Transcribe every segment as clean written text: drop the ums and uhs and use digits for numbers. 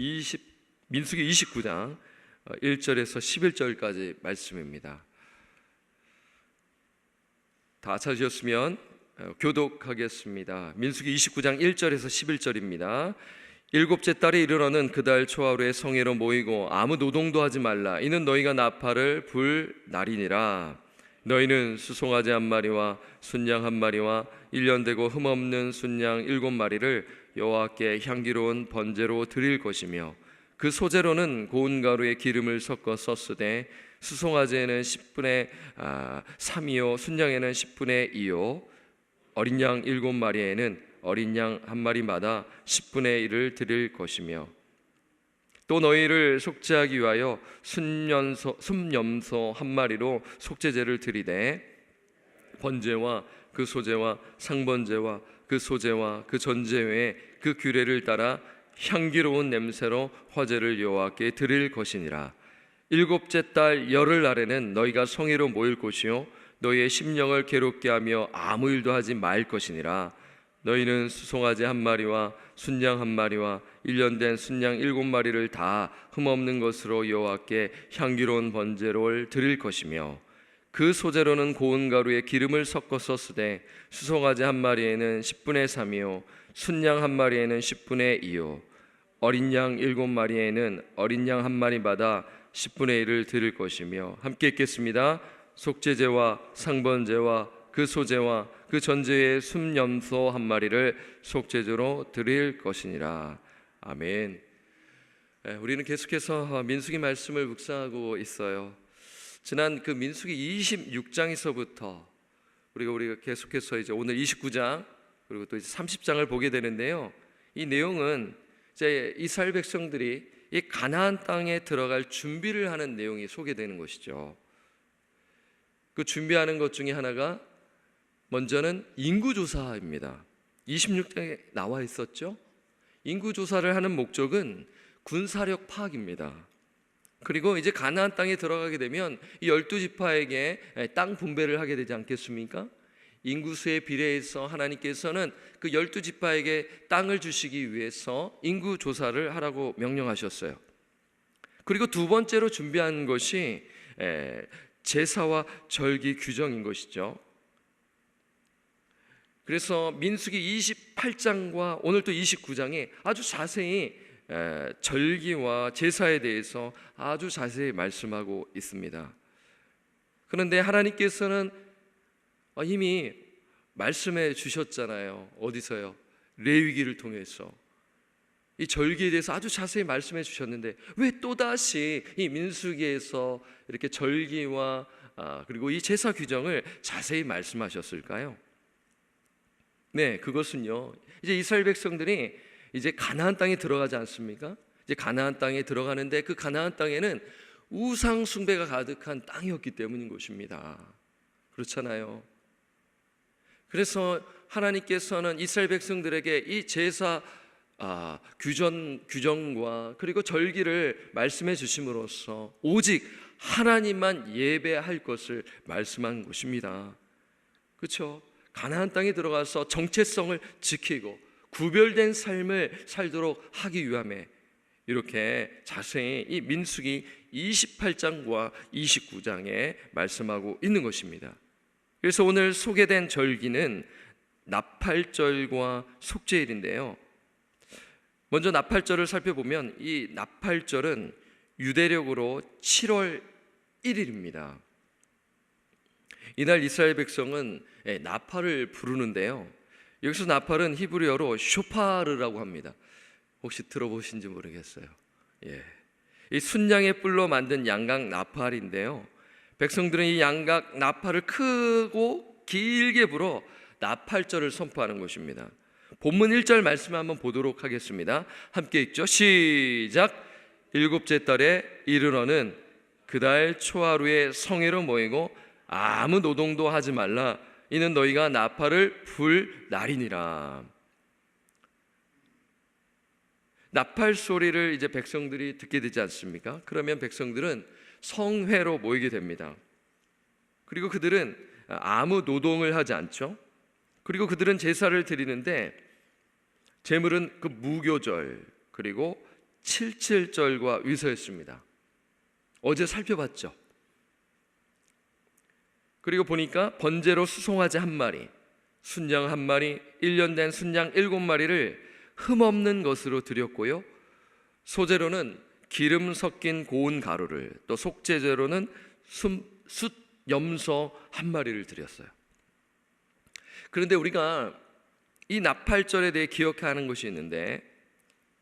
민수기 29장 1절에서 11절까지 말씀입니다. 다 찾으셨으면 교독하겠습니다. 민수기 29장 1절에서 11절입니다. 일곱째 달에 이르러는 그달 초하루에 성회로 모이고 아무 노동도 하지 말라. 이는 너희가 나팔을 불 날이니라. 너희는 수송아지 한 마리와 순양 한 마리와 1년 되고 흠없는 순양 7마리를 여호와께 향기로운 번제로 드릴 것이며, 그 소제로는 고운 가루에 기름을 섞어 썼으되 수송아지에는 10분의 3이요 순양에는 10분의 2요 어린 양 7마리에는 어린 양 한 마리마다 10분의 1을 드릴 것이며, 또 너희를 속죄하기 위하여 순염소 한 마리로 속죄제를 드리되 번제와 그 소제와 상번제와 그 소제와 그 전제 외에 그 규례를 따라 향기로운 냄새로 화제를 여호와께 드릴 것이니라. 일곱째 달 열흘 날에는 너희가 성회로 모일 곳이요 너희의 심령을 괴롭게 하며 아무 일도 하지 말 것이니라. 너희는 수송아지 한 마리와 순양 한 마리와 1년 된 순양 7마리를 다 흠없는 것으로 여호와께 향기로운 번제를 드릴 것이며, 그 소제로는 고운 가루에 기름을 섞어 썼으되 수송아지 한 마리에는 10분의 3이요 순양 한 마리에는 10분의 2요 어린 양 7마리에는 어린 양 한 마리마다 10분의 1을 드릴 것이며. 함께 읽겠습니다. 속죄제와 상번제와 그 소제와 그 전제의 순염소 한 마리를 속죄제로 드릴 것이니라. 아멘. 우리는 계속해서 민수기 말씀을 묵상하고 있어요. 지난 그 민수기 26장에서부터 우리가 계속해서 이제 오늘 29장 그리고 또 이제 30장을 보게 되는데요. 이 내용은 이제 이스라엘 백성들이 이 가나안 땅에 들어갈 준비를 하는 내용이 소개되는 것이죠. 그 준비하는 것 중에 하나가 먼저는 인구조사입니다. 26장에 나와 있었죠. 인구조사를 하는 목적은 군사력 파악입니다. 그리고 이제 가나안 땅에 들어가게 되면 이 12지파에게 땅 분배를 하게 되지 않겠습니까? 인구수에 비례해서 하나님께서는 그 12지파에게 땅을 주시기 위해서 인구조사를 하라고 명령하셨어요. 그리고 두 번째로 준비한 것이 제사와 절기 규정인 것이죠. 그래서 민수기 28장과 오늘 또 29장에 아주 자세히 절기와 제사에 대해서 아주 자세히 말씀하고 있습니다. 그런데 하나님께서는 이미 말씀해 주셨잖아요. 어디서요? 레위기를 통해서 이 절기에 대해서 아주 자세히 말씀해 주셨는데 왜 또다시 이 민수기에서 이렇게 절기와 그리고 이 제사 규정을 자세히 말씀하셨을까요? 네, 그것은요, 이제 이스라엘 백성들이 이제 가나안 땅에 들어가지 않습니까? 이제 가나안 땅에 들어가는데 그 가나안 땅에는 우상 숭배가 가득한 땅이었기 때문인 것입니다. 그렇잖아요. 그래서 하나님께서는 이스라엘 백성들에게 이 제사 규정과 그리고 절기를 말씀해 주심으로써 오직 하나님만 예배할 것을 말씀한 것입니다. 그렇죠? 가나안 땅에 들어가서 정체성을 지키고 구별된 삶을 살도록 하기 위함에 이렇게 자세히 이 민수기 28장과 29장에 말씀하고 있는 것입니다. 그래서 오늘 소개된 절기는 나팔절과 속죄일인데요. 먼저 나팔절을 살펴보면 이 나팔절은 유대력으로 7월 1일입니다. 이날 이스라엘 백성은 나팔을 부르는데요. 여기서 나팔은 히브리어로 쇼파르라고 합니다. 혹시 들어보신지 모르겠어요. 이 순양의 뿔로 만든 양각 나팔인데요. 백성들은 이 양각 나팔을 크고 길게 불어 나팔절을 선포하는 것입니다. 본문 1절 말씀 한번 보도록 하겠습니다. 함께 읽죠. 시작. 일곱째 달에 이르러는 그달 초하루에 성회로 모이고 아무 노동도 하지 말라. 이는 너희가 나팔을 불 날이니라. 나팔 소리를 이제 백성들이 듣게 되지 않습니까? 그러면 백성들은 성회로 모이게 됩니다. 그리고 그들은 아무 노동을 하지 않죠. 그리고 그들은 제사를 드리는데 제물은 그 무교절 그리고 77절과 위서였습니다. 어제 살펴봤죠. 그리고 보니까 번제로 수송아지 1마리, 순양 1마리, 1년 된 순양 7마리를 흠없는 것으로 드렸고요, 소제로는 기름 섞인 고운 가루를, 또 속죄제로는 숫 염소 1마리를 드렸어요. 그런데 우리가 이 나팔절에 대해 기억해야 하는 것이 있는데,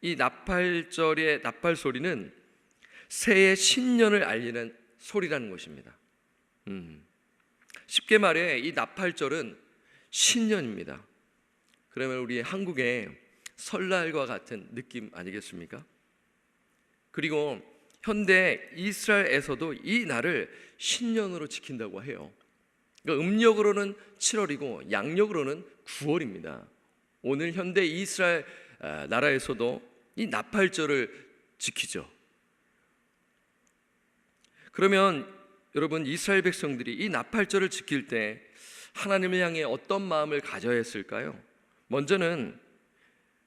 이 나팔절의 나팔 소리는 새해 신년을 알리는 소리라는 것입니다. 쉽게 말해 이 나팔절은 신년입니다. 그러면 우리 한국의 설날과 같은 느낌 아니겠습니까? 그리고 현대 이스라엘에서도 이 날을 신년으로 지킨다고 해요. 그러니까 음력으로는 7월이고 양력으로는 9월입니다. 오늘 현대 이스라엘 나라에서도 이 나팔절을 지키죠. 그러면 여러분, 이스라엘 백성들이 이 나팔절을 지킬 때 하나님을 향해 어떤 마음을 가져야 했을까요? 먼저는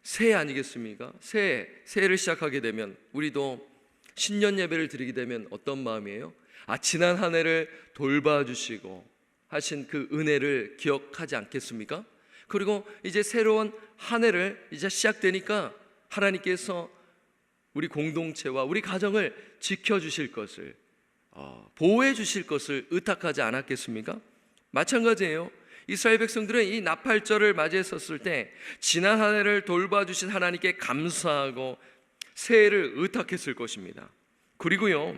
새해 아니겠습니까? 새해를 시작하게 되면 우리도 신년 예배를 드리게 되면 어떤 마음이에요? 지난 한 해를 돌봐주시고 하신 그 은혜를 기억하지 않겠습니까? 그리고 이제 새로운 한 해를 이제 시작되니까 하나님께서 우리 공동체와 우리 가정을 지켜주실 것을, 보호해 주실 것을 의탁하지 않았겠습니까? 마찬가지예요. 이스라엘 백성들은 이 나팔절을 맞이했었을 때 지난 한 해를 돌봐주신 하나님께 감사하고 새해를 의탁했을 것입니다. 그리고요,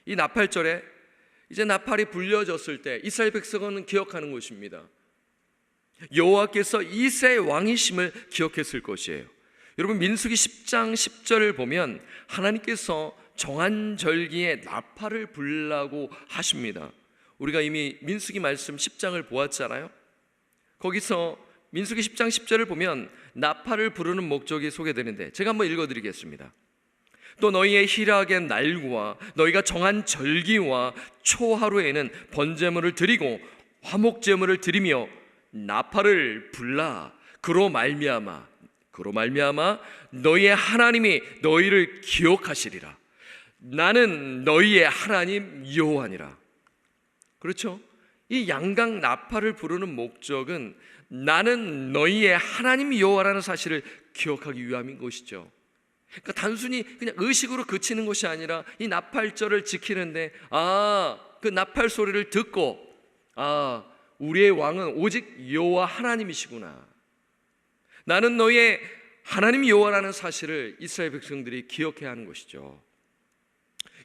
이 나팔절에 이제 나팔이 불려졌을 때 이스라엘 백성은 기억하는 것입니다. 여호와께서 이세의 왕이심을 기억했을 것이에요. 여러분, 민수기 10장 10절을 보면 하나님께서 정한 절기에 나팔을 불라고 하십니다. 우리가 이미 민수기 말씀 10장을 보았잖아요. 거기서 민수기 10장 10절을 보면 나팔을 부르는 목적이 소개되는데 제가 한번 읽어드리겠습니다. 또 너희의 희락의 날과 너희가 정한 절기와 초하루에는 번제물을 드리고 화목제물을 드리며 나팔을 불라. 그로 말미암아 너희의 하나님이 너희를 기억하시리라. 나는 너희의 하나님 여호와니라. 그렇죠? 이 양각 나팔을 부르는 목적은 나는 너희의 하나님 여호와라는 사실을 기억하기 위함인 것이죠. 그러니까 단순히 그냥 의식으로 그치는 것이 아니라 이 나팔절을 지키는데 그 나팔 소리를 듣고 우리의 왕은 오직 여호와 하나님이시구나, 나는 너희의 하나님 여호와라는 사실을 이스라엘 백성들이 기억해야 하는 것이죠.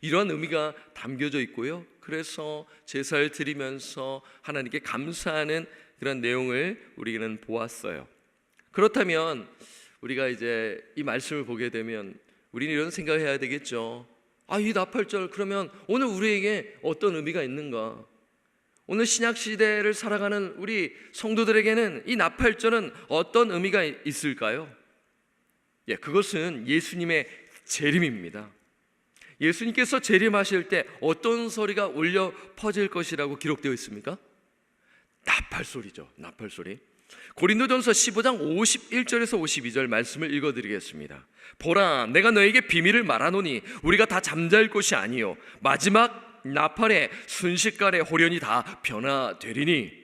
이러한 의미가 담겨져 있고요, 그래서 제사를 드리면서 하나님께 감사하는 그런 내용을 우리는 보았어요. 그렇다면 우리가 이제 이 말씀을 보게 되면 우리는 이런 생각을 해야 되겠죠. 이 나팔절, 그러면 오늘 우리에게 어떤 의미가 있는가? 오늘 신약시대를 살아가는 우리 성도들에게는 이 나팔절은 어떤 의미가 있을까요? 그것은 예수님의 재림입니다. 예수님께서 재림하실 때 어떤 소리가 울려 퍼질 것이라고 기록되어 있습니까? 나팔소리죠. 나팔소리. 고린도전서 15장 51절에서 52절 말씀을 읽어드리겠습니다. 보라, 내가 너에게 비밀을 말하노니 우리가 다 잠잘 것이 아니요 마지막 나팔에 순식간에 호련히 다 변화되리니.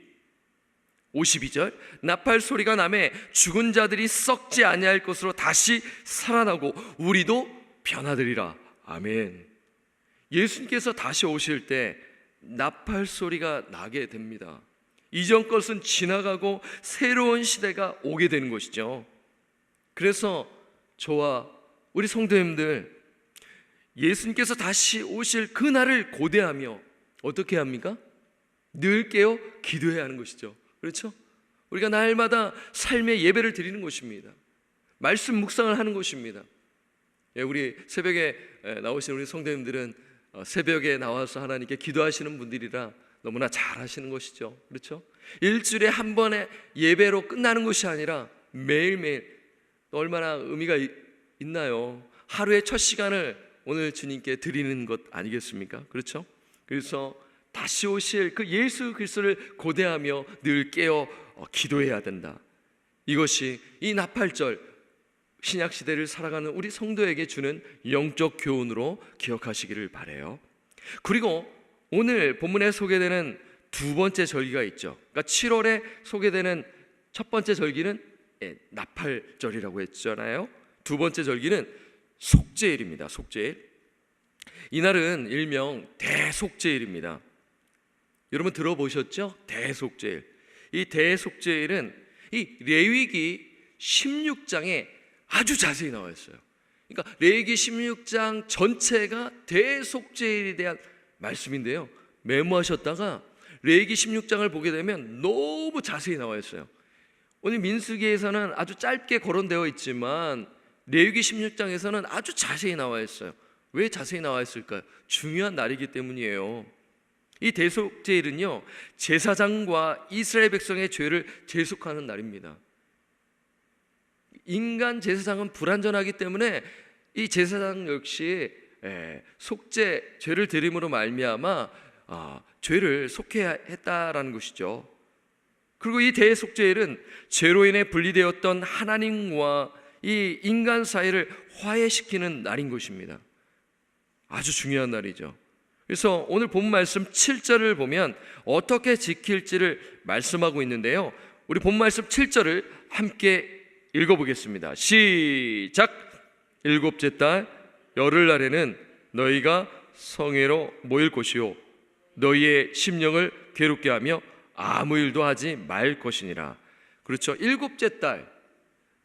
52절, 나팔 소리가 나매 죽은 자들이 썩지 아니할 것으로 다시 살아나고 우리도 변화되리라. 아멘. 예수님께서 다시 오실 때 나팔 소리가 나게 됩니다. 이전 것은 지나가고 새로운 시대가 오게 되는 것이죠. 그래서 저와 우리 성도님들, 예수님께서 다시 오실 그날을 고대하며 어떻게 합니까? 늘 깨어 기도해야 하는 것이죠. 그렇죠? 우리가 날마다 삶의 예배를 드리는 것입니다. 말씀 묵상을 하는 것입니다. 우리 새벽에 나오신 우리 성도님들은 새벽에 나와서 하나님께 기도하시는 분들이라 너무나 잘 하시는 것이죠. 그렇죠? 일주일에 한 번의 예배로 끝나는 것이 아니라 매일매일 얼마나 의미가 있나요? 하루의 첫 시간을 오늘 주님께 드리는 것 아니겠습니까? 그렇죠? 그래서 다시 오실 그 예수 그리스도를 고대하며 늘 깨어 기도해야 된다. 이것이 이 나팔절, 신약 시대를 살아가는 우리 성도에게 주는 영적 교훈으로 기억하시기를 바라요. 그리고 오늘 본문에 소개되는 두 번째 절기가 있죠. 그러니까 7월에 소개되는 첫 번째 절기는 나팔절이라고 했잖아요. 두 번째 절기는 속죄일입니다. 속죄일. 이날은 일명 대속죄일입니다. 여러분 들어보셨죠? 대속죄일. 이 대속죄일은 이 레위기 16장에 아주 자세히 나와 있어요. 그러니까 레위기 16장 전체가 대속죄일에 대한 말씀인데요, 메모하셨다가 레위기 16장을 보게 되면 너무 자세히 나와 있어요. 오늘 민수기에서는 아주 짧게 거론되어 있지만 레위기 16장에서는 아주 자세히 나와 있어요. 왜 자세히 나와 있을까요? 중요한 날이기 때문이에요. 이 대속죄일은요, 제사장과 이스라엘 백성의 죄를 제속하는 날입니다. 인간 제사장은 불완전하기 때문에 이 제사장 역시 속죄, 죄를 드림으로 말미암아 죄를 속해야 했다라는 것이죠. 그리고 이 대속죄일은 죄로 인해 분리되었던 하나님과 이 인간 사이를 화해시키는 날인 것입니다. 아주 중요한 날이죠. 그래서 오늘 본 말씀 7절을 보면 어떻게 지킬지를 말씀하고 있는데요, 우리 본 말씀 7절을 함께 읽어보겠습니다. 시작. 일곱째 달 열흘날에는 너희가 성회로 모일 것이요 너희의 심령을 괴롭게 하며 아무 일도 하지 말 것이니라. 그렇죠. 일곱째 달,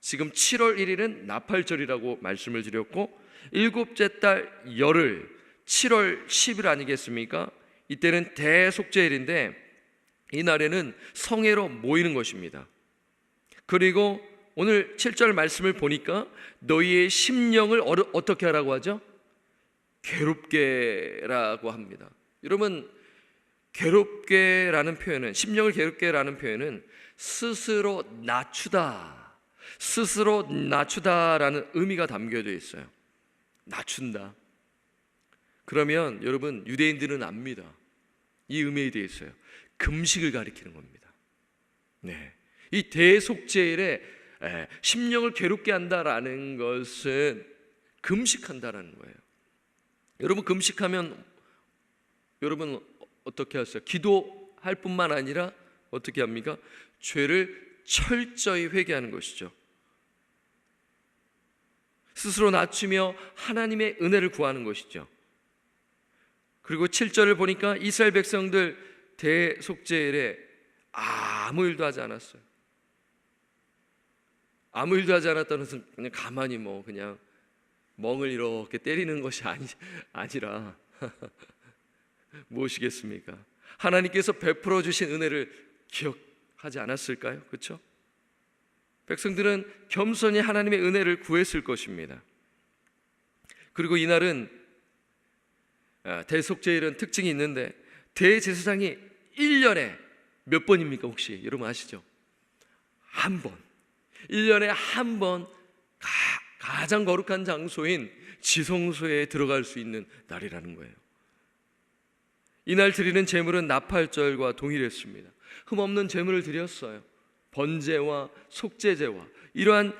지금 7월 1일은 나팔절이라고 말씀을 드렸고, 일곱째 달 열흘 7월 10일 아니겠습니까? 이때는 대속죄일인데 이 날에는 성회로 모이는 것입니다. 그리고 오늘 7절 말씀을 보니까 너희의 심령을 어떻게 하라고 하죠? 괴롭게라고 합니다. 여러분, 괴롭게라는 표현은, 심령을 괴롭게라는 표현은 스스로 낮추다, 스스로 낮추다라는 의미가 담겨져 있어요. 낮춘다. 그러면 여러분, 유대인들은 압니다. 이 의미에 대해서요. 금식을 가리키는 겁니다. 네, 이 대속죄일에 심령을 괴롭게 한다라는 것은 금식한다라는 거예요. 여러분, 금식하면 여러분 어떻게 하세요? 기도할 뿐만 아니라 어떻게 합니까? 죄를 철저히 회개하는 것이죠. 스스로 낮추며 하나님의 은혜를 구하는 것이죠. 그리고 7절을 보니까 이스라엘 백성들 대속죄일에 아무 일도 하지 않았어요. 아무 일도 하지 않았다는 것은 그냥 가만히 그냥 멍을 이렇게 때리는 것이 아니라 무엇이겠습니까? 하나님께서 베풀어 주신 은혜를 기억하지 않았을까요? 그렇죠? 백성들은 겸손히 하나님의 은혜를 구했을 것입니다. 그리고 이날은 대속죄일은 특징이 있는데 대제사장이 1년에 몇 번입니까? 혹시 여러분 아시죠? 한 번. 1년에 한 번 가장 거룩한 장소인 지성소에 들어갈 수 있는 날이라는 거예요. 이날 드리는 제물은 나팔절과 동일했습니다. 흠없는 제물을 드렸어요. 번제와 속죄제와 이러한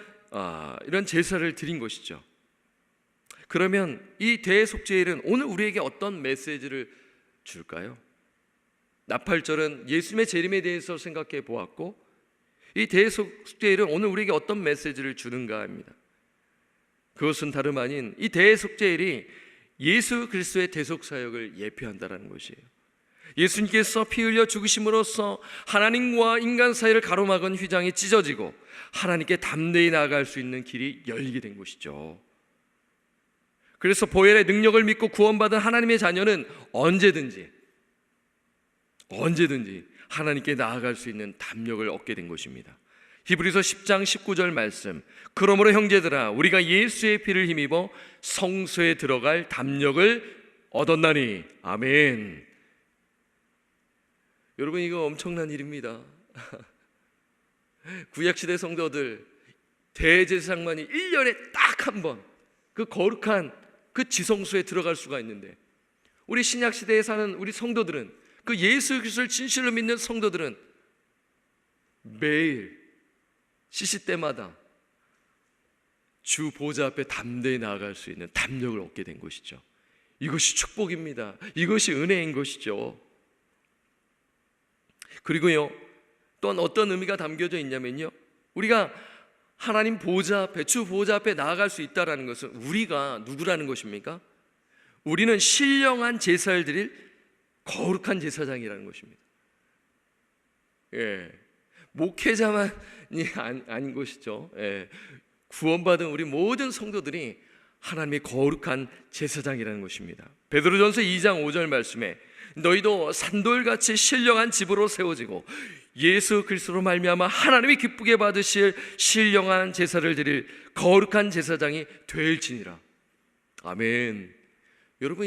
제사를 드린 것이죠. 그러면 이 대속죄일은 오늘 우리에게 어떤 메시지를 줄까요? 나팔절은 예수님의 재림에 대해서 생각해 보았고, 이 대속죄일은 오늘 우리에게 어떤 메시지를 주는가 합니다. 그것은 다름 아닌 이 대속죄일이 예수 그리스도의 대속사역을 예표한다는 것이에요. 예수님께서 피 흘려 죽으심으로써 하나님과 인간 사이를 가로막은 휘장이 찢어지고 하나님께 담대히 나아갈 수 있는 길이 열리게 된 것이죠. 그래서 보혈의 능력을 믿고 구원받은 하나님의 자녀는 언제든지 하나님께 나아갈 수 있는 담력을 얻게 된 것입니다. 히브리서 10장 19절 말씀, 그러므로 형제들아 우리가 예수의 피를 힘입어 성소에 들어갈 담력을 얻었나니. 아멘. 여러분, 이거 엄청난 일입니다. 구약시대 성도들 대제사장만이 1년에 딱 한 번 그 거룩한 그 지성소에 들어갈 수가 있는데, 우리 신약시대에 사는 우리 성도들은, 그 예수 그리스도를 진실로 믿는 성도들은 매일 시시때마다 주 보좌 앞에 담대히 나아갈 수 있는 담력을 얻게 된 것이죠. 이것이 축복입니다. 이것이 은혜인 것이죠. 그리고요, 또한 어떤 의미가 담겨져 있냐면요, 우리가 하나님 보좌 앞에, 주 보좌 앞에 나아갈 수 있다는 것은 우리가 누구라는 것입니까? 우리는 신령한 제사를 드릴 거룩한 제사장이라는 것입니다. 목회자만이 아닌 것이죠. 구원받은 우리 모든 성도들이 하나님의 거룩한 제사장이라는 것입니다. 베드로전서 2장 5절 말씀에 너희도 산돌같이 신령한 집으로 세워지고 예수 그리스도로 말미암아 하나님이 기쁘게 받으실 신령한 제사를 드릴 거룩한 제사장이 될지니라. 아멘. 여러분,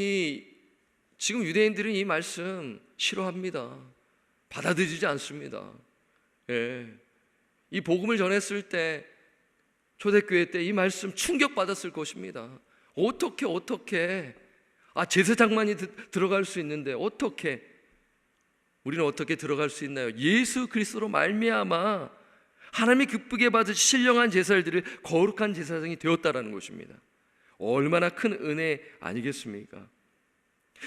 지금 유대인들은 이 말씀 싫어합니다. 받아들이지 않습니다. 이 복음을 전했을 때, 초대교회 때 이 말씀 충격받았을 것입니다. 어떻게 제사장만이 들어갈 수 있는데 우리는 어떻게 들어갈 수 있나요? 예수 그리스도로 말미암아 하나님이 기쁘게 받으실 신령한 제사를 드릴 거룩한 제사장이 되었다라는 것입니다. 얼마나 큰 은혜 아니겠습니까?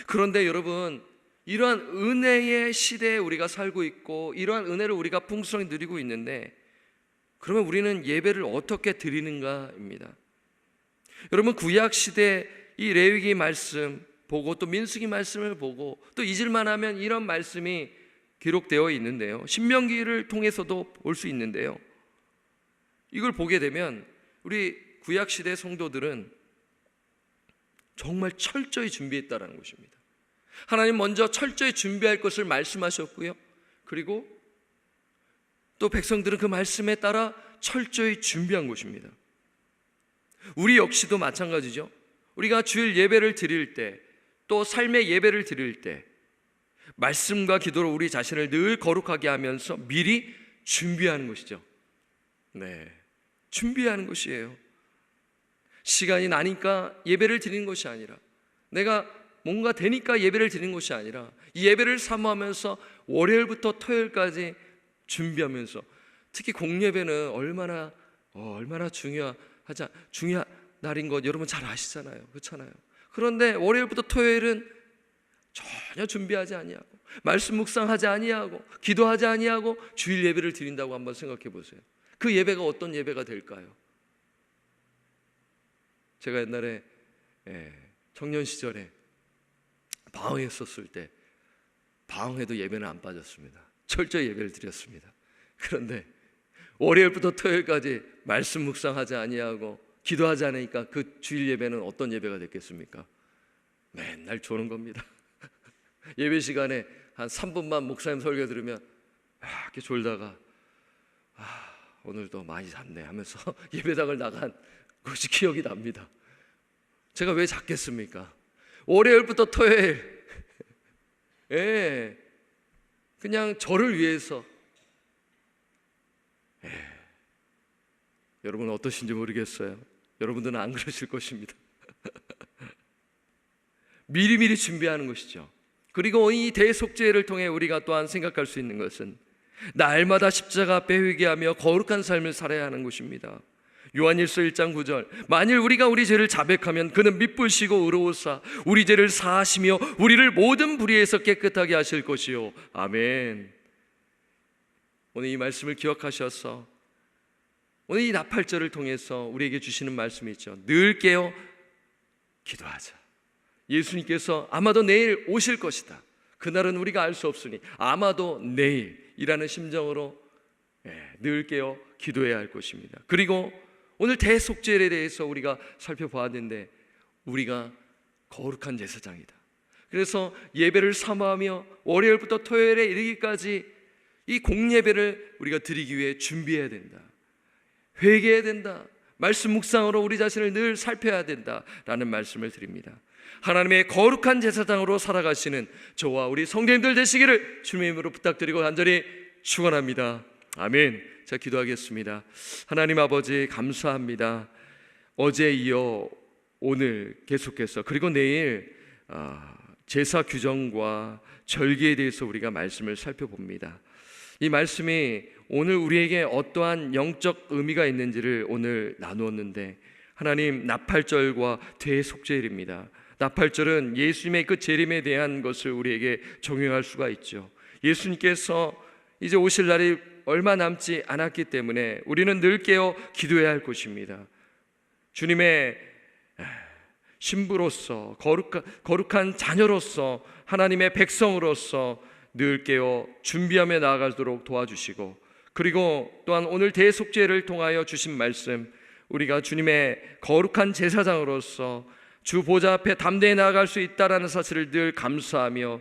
그런데 여러분, 이러한 은혜의 시대에 우리가 살고 있고 이러한 은혜를 우리가 풍성히 누리고 있는데, 그러면 우리는 예배를 어떻게 드리는가입니다. 여러분, 구약시대 이 레위기 말씀 보고 또 민수기 말씀을 보고 또 잊을만 하면 이런 말씀이 기록되어 있는데요, 신명기를 통해서도 볼 수 있는데요, 이걸 보게 되면 우리 구약시대 성도들은 정말 철저히 준비했다라는 것입니다. 하나님 먼저 철저히 준비할 것을 말씀하셨고요, 그리고 또 백성들은 그 말씀에 따라 철저히 준비한 것입니다. 우리 역시도 마찬가지죠. 우리가 주일 예배를 드릴 때, 또 삶의 예배를 드릴 때 말씀과 기도로 우리 자신을 늘 거룩하게 하면서 미리 준비하는 것이죠. 준비하는 것이에요. 시간이 나니까 예배를 드리는 것이 아니라, 내가 뭔가 되니까 예배를 드리는 것이 아니라, 이 예배를 사모하면서 월요일부터 토요일까지 준비하면서, 특히 공예배는 얼마나 중요한 날인 것 여러분 잘 아시잖아요. 그렇잖아요. 그런데 월요일부터 토요일은 전혀 준비하지 아니하고, 말씀 묵상하지 아니하고, 기도하지 아니하고 주일 예배를 드린다고 한번 생각해 보세요. 그 예배가 어떤 예배가 될까요? 제가 옛날에 청년 시절에 방황했었을 때, 방황해도 예배는 안 빠졌습니다. 철저히 예배를 드렸습니다. 그런데 월요일부터 토요일까지 말씀 묵상하지 아니하고 기도하지 않으니까 그 주일 예배는 어떤 예배가 됐겠습니까? 맨날 조는 겁니다. 예배 시간에 한 3분만 목사님 설교 들으면 이렇게 졸다가 오늘도 많이 잤네 하면서 예배당을 나간 것이 기억이 납니다. 제가 왜 잤겠습니까? 월요일부터 토요일 그냥 저를 위해서. 여러분은 어떠신지 모르겠어요. 여러분들은 안 그러실 것입니다. 미리미리 준비하는 것이죠. 그리고 이 대속죄를 통해 우리가 또한 생각할 수 있는 것은 날마다 십자가 앞에 회개하며 거룩한 삶을 살아야 하는 것입니다. 요한일서 1장 9절, 만일 우리가 우리 죄를 자백하면 그는 미쁘시고 의로우사 우리 죄를 사하시며 우리를 모든 불의에서 깨끗하게 하실 것이요. 아멘. 오늘 이 말씀을 기억하셔서 오늘 이 나팔절을 통해서 우리에게 주시는 말씀이 있죠. 늘 깨어 기도하자. 예수님께서 아마도 내일 오실 것이다. 그날은 우리가 알 수 없으니 아마도 내일이라는 심정으로 늘 깨어 기도해야 할 것입니다. 그리고 오늘 대속죄에 대해서 우리가 살펴보았는데, 우리가 거룩한 제사장이다. 그래서 예배를 사모하며 월요일부터 토요일에 이르기까지 이 공예배를 우리가 드리기 위해 준비해야 된다. 회개해야 된다. 말씀 묵상으로 우리 자신을 늘 살펴야 된다라는 말씀을 드립니다. 하나님의 거룩한 제사장으로 살아가시는 저와 우리 성도님들 되시기를 주님의 이름으로 부탁드리고 간절히 축원합니다. 아멘. 자, 기도하겠습니다. 하나님 아버지, 감사합니다. 어제 이어 오늘 계속해서, 그리고 내일 제사 규정과 절기에 대해서 우리가 말씀을 살펴봅니다. 이 말씀이 오늘 우리에게 어떠한 영적 의미가 있는지를 오늘 나누었는데, 하나님, 나팔절과 대속죄일입니다. 나팔절은 예수님의 그 재림에 대한 것을 우리에게 적용할 수가 있죠. 예수님께서 이제 오실 날이 얼마 남지 않았기 때문에 우리는 늘 깨어 기도해야 할 것입니다. 주님의 신부로서, 거룩한 자녀로서, 하나님의 백성으로서 늘 깨어 준비하며 나아가도록 도와주시고, 그리고 또한 오늘 대속죄를 통하여 주신 말씀, 우리가 주님의 거룩한 제사장으로서 주 보좌 앞에 담대히 나아갈 수 있다라는 사실을 늘 감사하며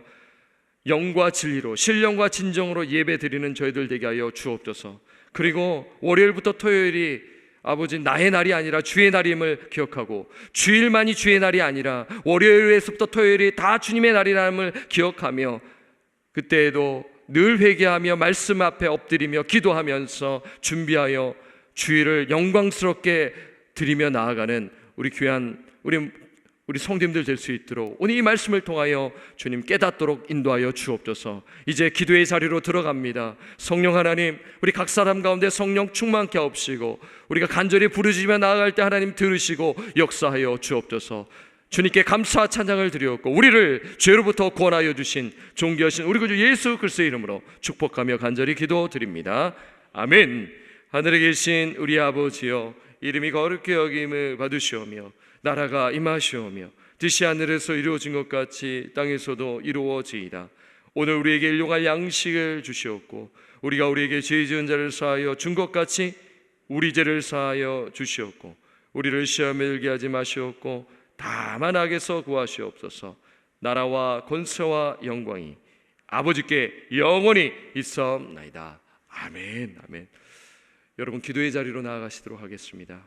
영과 진리로, 신령과 진정으로 예배드리는 저희들 되게 하여 주옵소서. 그리고 월요일부터 토요일이 아버지 나의 날이 아니라 주의 날임을 기억하고, 주일만이 주의 날이 아니라 월요일에서부터 토요일이 다 주님의 날이라는 걸 기억하며, 그때에도 늘 회개하며 말씀 앞에 엎드리며 기도하면서 준비하여 주일을 영광스럽게 드리며 나아가는 우리 귀한 우리 성도님들 될 수 있도록 오늘 이 말씀을 통하여 주님 깨닫도록 인도하여 주옵소서. 이제 기도의 자리로 들어갑니다. 성령 하나님, 우리 각 사람 가운데 성령 충만케 하옵시고, 우리가 간절히 부르짖으며 나아갈 때 하나님 들으시고 역사하여 주옵소서. 주님께 감사와 찬양을 드리옵고, 우리를 죄로부터 구원하여 주신 존귀하신 우리 구주 예수 그리스도의 이름으로 축복하며 간절히 기도드립니다. 아멘. 하늘에 계신 우리 아버지여, 이름이 거룩히 여김을 받으시오며 나라가 임하시오며 뜻이 하늘에서 이루어진 것 같이 땅에서도 이루어지이다. 오늘 우리에게 일용할 양식을 주시옵고, 우리가 우리에게 죄 지은 자를 사하여 준 것 같이 우리 죄를 사하여 주시옵고, 우리를 시험에 들게 하지 마시옵고 다만 악에서 구하시옵소서. 나라와 권세와 영광이 아버지께 영원히 있사옵나이다. 아멘. 아멘. 여러분, 기도의 자리로 나아가시도록 하겠습니다.